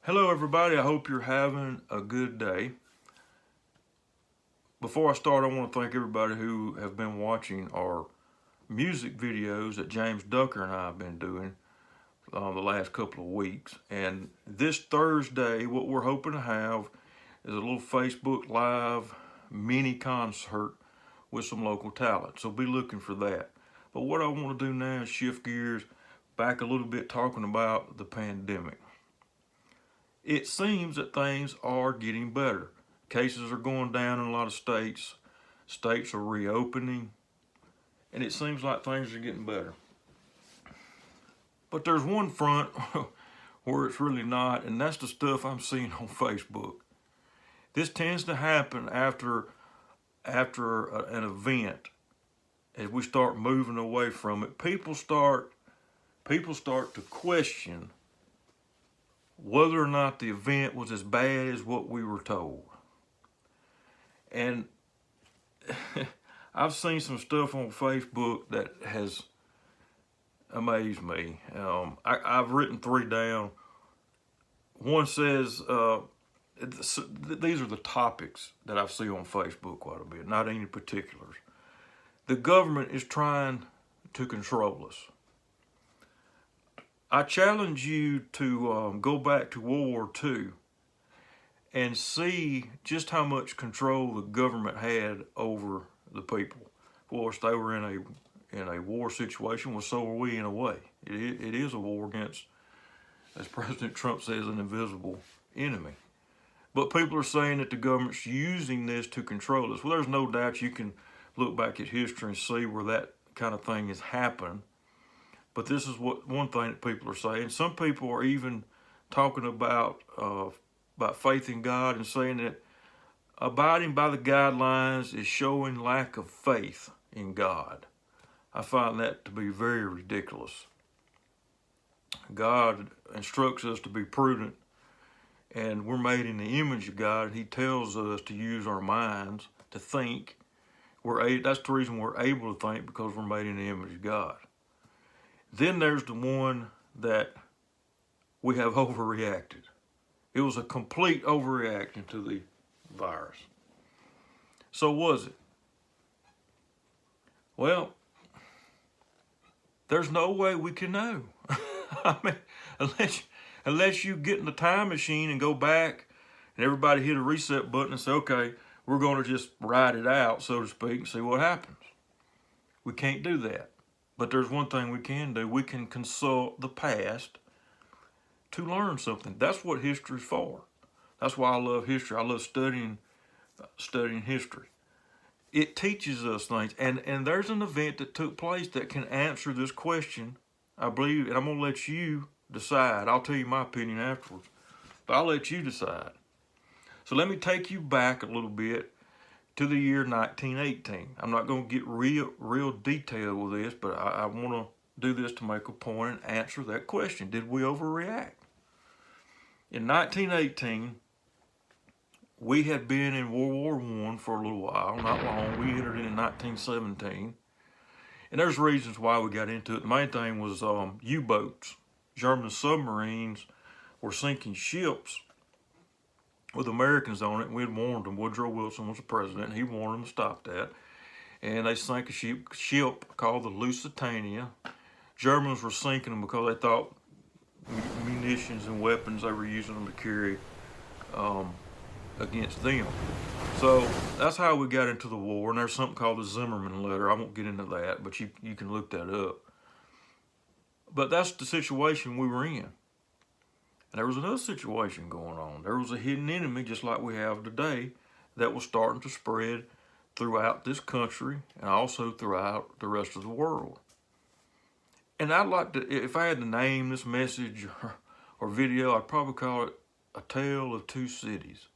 Hello, everybody. I hope you're having a good day. Before I start, I want to thank everybody who have been watching our music videos that James Ducker and I have been doing the last couple of weeks. And this Thursday, what we're hoping to have is a little Facebook Live mini concert with some local talent. So be looking for that. But what I want to do now is shift gears back a little bit, talking about the pandemic. It seems that things are getting better. Cases are going down in a lot of states. States are reopening, and it seems like things are getting better. But there's one front where it's really not, and that's the stuff I'm seeing on Facebook. This tends to happen after an event. As we start moving away from it, people start to question whether or not the event was as bad as what we were told. And I've seen some stuff on Facebook that has amazed me. I've written three down. One says, these are the topics that I see on Facebook quite a bit, not any particulars. The government is trying to control us. I challenge you to go back to World War II and see just how much control the government had over the people. Of course, they were in a war situation, well, so are we in a way. It is a war against, as President Trump says, an invisible enemy. But people are saying that the government's using this to control us. Well, there's no doubt you can look back at history and see where that kind of thing has happened. But this is one thing that people are saying. Some people are even talking about faith in God and saying that abiding by the guidelines is showing lack of faith in God. I find that to be very ridiculous. God instructs us to be prudent, and we're made in the image of God. He tells us to use our minds to think. That's the reason we're able to think, because we're made in the image of God. Then there's the one that we have overreacted. It was a complete overreaction to the virus. So was it? Well, there's no way we can know. I mean, unless you get in the time machine and go back and everybody hit a reset button and say, okay, we're going to just ride it out, so to speak, and see what happens. We can't do that. But there's one thing we can do. We can consult the past to learn something. That's what history's for. That's why I love history. I love studying history. It teaches us things. And there's an event that took place that can answer this question, I believe, and I'm going to let you decide. I'll tell you my opinion afterwards, but I'll let you decide. So let me take you back a little bit to the year 1918. I'm not going to get real detailed with this, but I want to do this to make a point and answer that question. Did we overreact? In 1918, we had been in World War I for a little while, not long. We entered in 1917. And there's reasons why we got into it. The main thing was U-boats. German submarines were sinking ships with Americans on it, and we had warned them. Woodrow Wilson was the president, and he warned them to stop that. And they sank a ship called the Lusitania. Germans were sinking them because they thought munitions and weapons they were using them to carry against them. So that's how we got into the war. And there's something called the Zimmerman letter. I won't get into that, but you can look that up. But that's the situation we were in. And there was another situation going on. There was a hidden enemy, just like we have today, that was starting to spread throughout this country and also throughout the rest of the world. And I'd like to, if I had to name this message or video, I'd probably call it A Tale of Two Cities.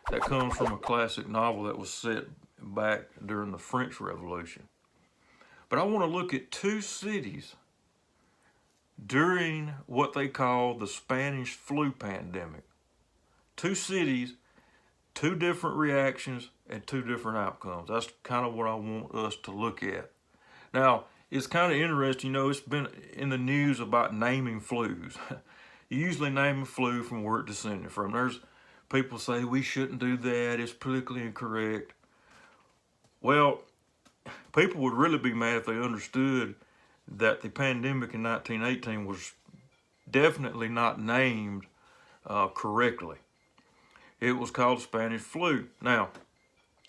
That comes from a classic novel that was set back during the French Revolution. But I want to look at two cities during what they call the Spanish flu pandemic. Two cities, two different reactions, and two different outcomes. That's kind of what I want us to look at. Now, it's kind of interesting, it's been in the news about naming flus. You usually name a flu from where it descended from. There's people say we shouldn't do that, it's politically incorrect. Well, people would really be mad if they understood that the pandemic in 1918 was definitely not named correctly. It was called Spanish flu. Now,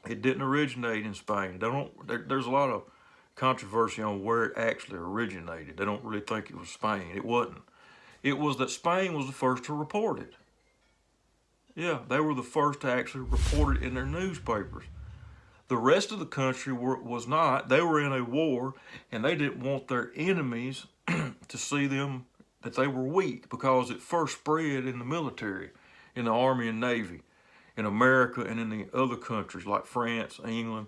it didn't originate in Spain. There's a lot of controversy on where it actually originated. They don't really think it was Spain. It wasn't. It was that Spain was the first to report it. Yeah, they were the first to actually report it in their newspapers. The rest of the country was not. They were in a war, and they didn't want their enemies to see them, that they were weak, because it first spread in the military, in the Army and Navy, in America and in the other countries like France, England.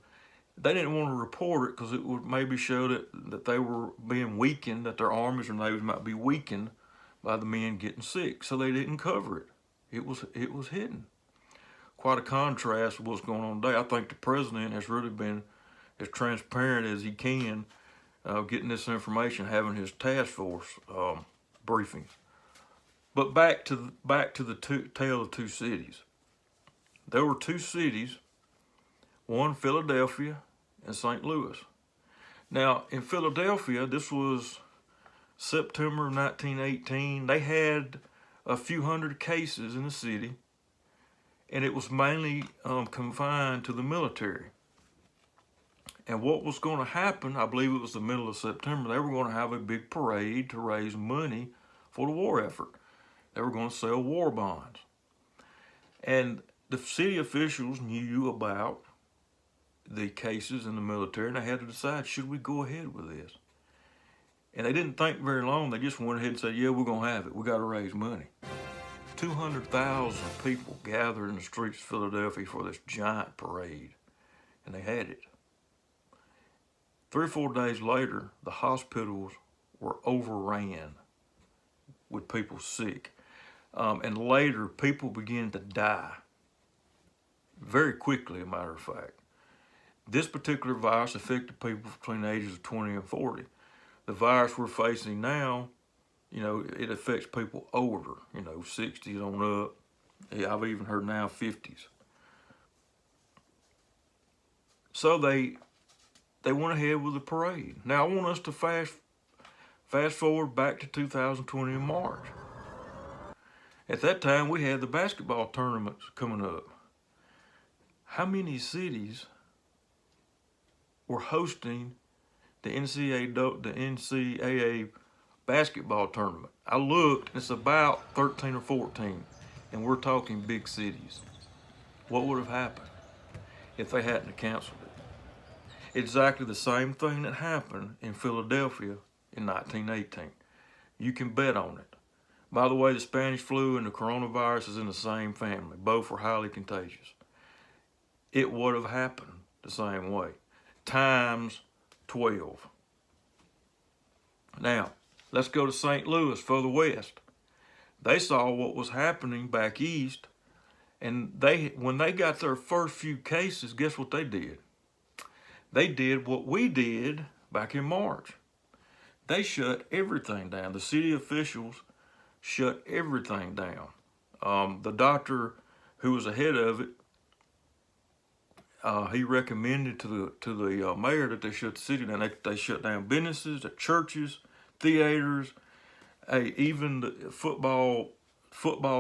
They didn't want to report it because it would maybe show that they were being weakened, that their armies or navies might be weakened by the men getting sick. So they didn't cover it. It was hidden. Quite a contrast with what's going on today. I think the president has really been as transparent as he can, getting this information, having his task force briefings. But back to the tale of two cities. There were two cities, one Philadelphia and St. Louis. Now, in Philadelphia, this was September 1918. They had a few hundred cases in the city, and it was mainly confined to the military. And what was going to happen, I believe it was the middle of September, they were going to have a big parade to raise money for the war effort. They were going to sell war bonds. And the city officials knew about the cases in the military, and they had to decide, should we go ahead with this? And they didn't think very long. They just went ahead and said, yeah, we're going to have it. We got to raise money. 200,000 people gathered in the streets of Philadelphia for this giant parade, and they had it. 3 or 4 days later, the hospitals were overran with people sick. And later, people began to die very quickly, a matter of fact. This particular virus affected people between the ages of 20 and 40. The virus we're facing now, it affects people older, 60s on up. Yeah, I've even heard now 50s. So they went ahead with the parade. Now I want us to fast forward back to 2020 in March. At that time, we had the basketball tournaments coming up. How many cities were hosting the NCAA basketball tournament? I looked, it's about 13 or 14, and we're talking big cities. What would have happened if they hadn't canceled it? Exactly the same thing that happened in Philadelphia in 1918. You can bet on it. By the way, the Spanish flu and the coronavirus is in the same family. Both are highly contagious. It would have happened the same way, times 12. Now, let's go to St. Louis, further west. They saw what was happening back east, and when they got their first few cases, guess what they did? They did what we did back in March. They shut everything down. The city officials shut everything down. The doctor who was ahead of it, he recommended to the mayor that they shut the city down. They shut down businesses, the churches, theaters, even the football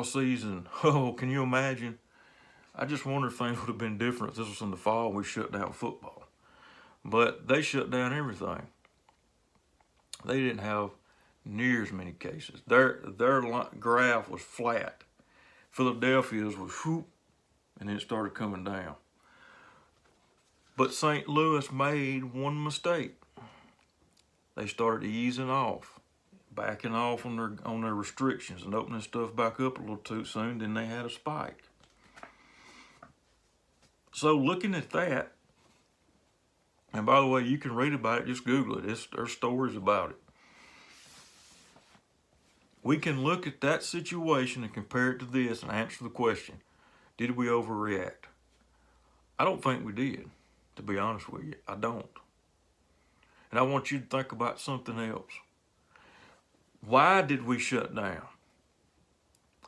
season. Oh, can you imagine? I just wonder if things would have been different if this was in the fall and we shut down football. But they shut down everything. They didn't have near as many cases. Their graph was flat. Philadelphia's was whoop, and then it started coming down. But St. Louis made one mistake. They started easing off, backing off on their restrictions and opening stuff back up a little too soon. Then they had a spike. So looking at that, and by the way, you can read about it, just Google it. There's stories about it. We can look at that situation and compare it to this and answer the question, did we overreact? I don't think we did, to be honest with you. I don't. And I want you to think about something else. Why did we shut down?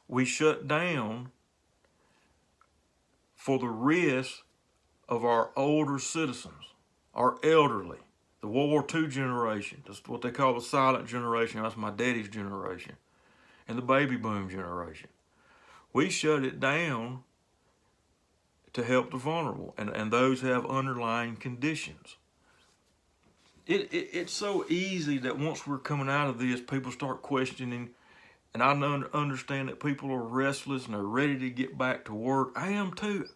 we shut down for the risk of our older citizens, our elderly, the World War II generation. That's what they call the silent generation. That's my daddy's generation. And the baby boom generation. We shut it down to help the vulnerable and those who have underlying conditions. It's so easy that once we're coming out of this, people start questioning. And I understand that people are restless and they're ready to get back to work. I am too.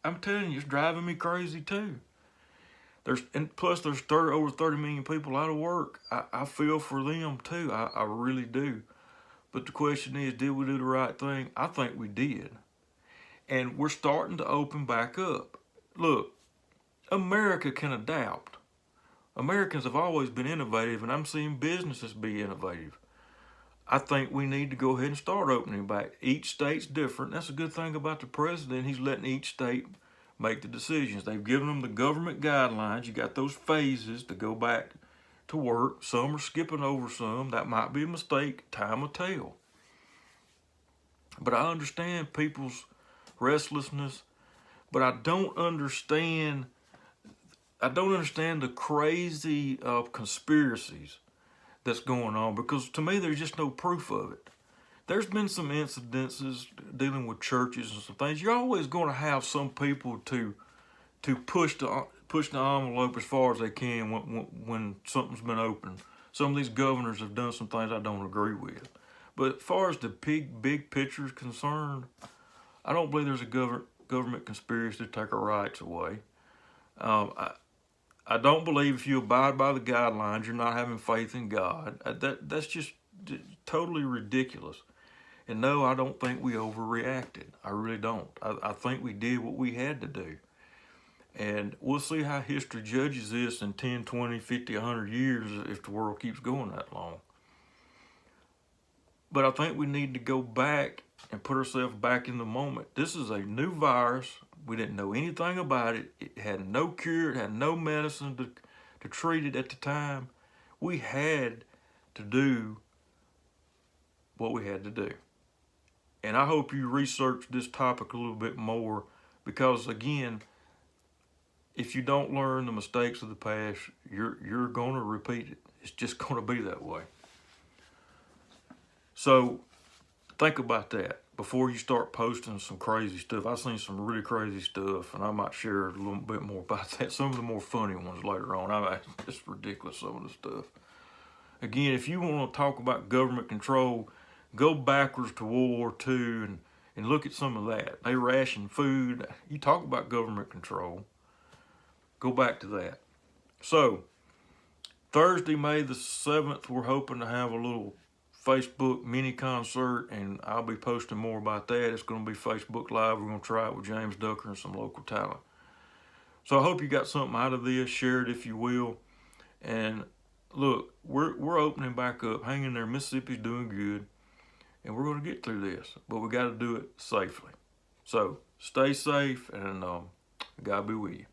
I'm telling you, it's driving me crazy too. Plus there's over 30 million people out of work. I feel for them too. I really do. But the question is, did we do the right thing? I think we did. And we're starting to open back up. Look, America can adapt. Americans have always been innovative, and I'm seeing businesses be innovative. I think we need to go ahead and start opening back. Each state's different. That's a good thing about the president. He's letting each state make the decisions. They've given them the government guidelines. You got those phases to go back to work. Some are skipping over some. That might be a mistake. Time will tell. But I understand people's restlessness. But I don't understand the crazy conspiracies that's going on, because to me there's just no proof of it. There's been some incidences dealing with churches and some things. You're always going to have some people to push the envelope as far as they can when something's been opened. Some of these governors have done some things I don't agree with. But as far as the big picture is concerned, I don't believe there's a government conspiracy to take our rights away. I don't believe if you abide by the guidelines, you're not having faith in God. That's just totally ridiculous. And no, I don't think we overreacted. I really don't. I think we did what we had to do. And we'll see how history judges this in 10, 20, 50, 100 years if the world keeps going that long. But I think we need to go back and put ourselves back in the moment. This is a new virus. We didn't know anything about it. It had no cure. It had no medicine to treat it at the time. We had to do what we had to do. And I hope you research this topic a little bit more, because again, if you don't learn the mistakes of the past, you're going to repeat it. It's just going to be that way. So think about that before you start posting some crazy stuff. I've seen some really crazy stuff, and I might share a little bit more about that. Some of the more funny ones later on. It's ridiculous, some of the stuff. Again, if you want to talk about government control, go backwards to World War II and look at some of that. They ration food. You talk about government control. Go back to that. So, Thursday, May the 7th, we're hoping to have a little Facebook mini concert, and I'll be posting more about that. It's going to be Facebook Live. We're going to try it with James Ducker and some local talent. So I hope you got something out of this. Share it if you will. And look, we're opening back up. Hang in there. Mississippi's doing good, and we're going to get through this. But we got to do it safely. So stay safe, and God be with you.